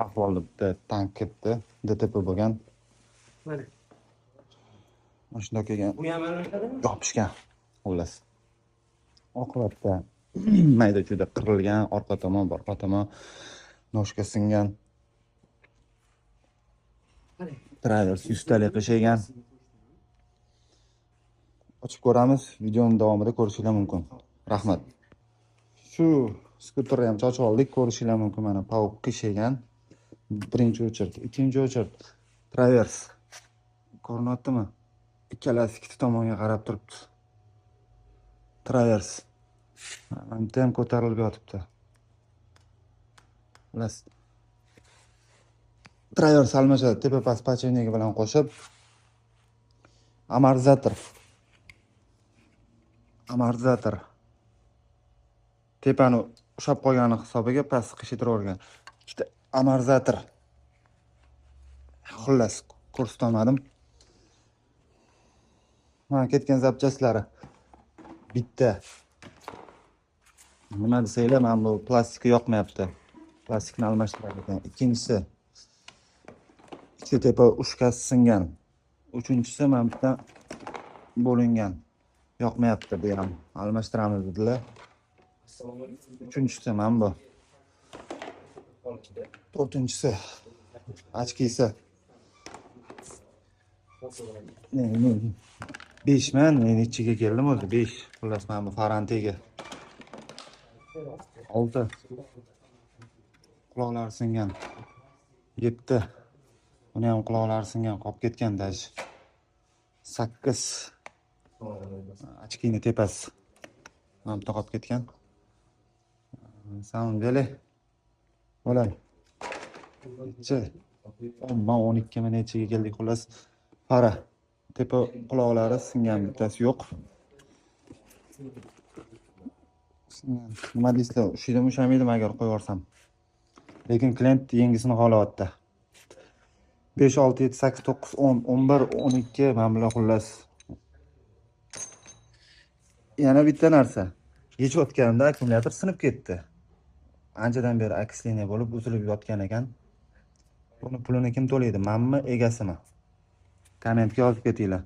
ahvolda bitta tank ketdi. DTP bo'lgan. Mana. Mana shunday kelgan. Bu ham almashadimi? Yopishgan. Xullas. Oqibatda mayda juda qirilgan, orqa tomon, orqa tomon noshga singan. Travers 100 talik qishagan. Ochib ko'ramiz. Videoning davomida ko'rishingiz mumkin. Rahmat. Shu skuterni ham sochib oldik, ko'rishingiz mumkin. Mana pavuk qishagan. Birinchi o'chirt, ikkinchi o'chirt. Travers. Ko'rinyaptimi? Ikkalasi ikkita tomonga qarab turibdi. Travers. Bitta ham ko'tarilib yotibdi. Xullas. Travers almashadi. Tepa past pachenegi bilan qo'shib amortizator tepani ushlab qo'ygani hisobiga past qishitib o'rgan. Ikkita amortizator. Xullas, ko'rsata olmadim. Mana ketgan zapchastlari. Bitta. Nima desanglar, men bu plastikka yoqmayapti. Plastikni almashtirar ekan. Ikkinchisi ikkita tepa ushkasi singan. Uchinchisi mana bitta bo'lingan. Yoqmayapti bu ham. Almashtiramiz dedilar. Uchinchisi mana bu. To'rtinchisi ochkisi. 5 man, nechiga keldim o'zi? 5. Xullas mana bu farantega. 6. Quloqlari singan. 7. Buni ham quloqlari singan, qolib ketgan dash. 8. Ochkini tepasi. Mana bu qolib ketgan. Samim beli. Bo'lay. 12 man nechiga keldik xullas. Fara. Tepa quloqlari singan, bittasi yo'q. Nima deysizlar? Ushiydimi, ushamaydim agar qo'yib yuborsam. Lekin klient yengisini xolayapti. 5, 6, 7, 8, 9, 10, 11, 12 mana bular xullas. Yana bitta narsa. Yechayotganimda akkumulyator sinib ketdi. Anchadan beri aksiliniya bo'lib uzilib yotgan ekan. Buni pulini kim to'laydi? Menmi, egasimi? Kommentga yozib ketinglar.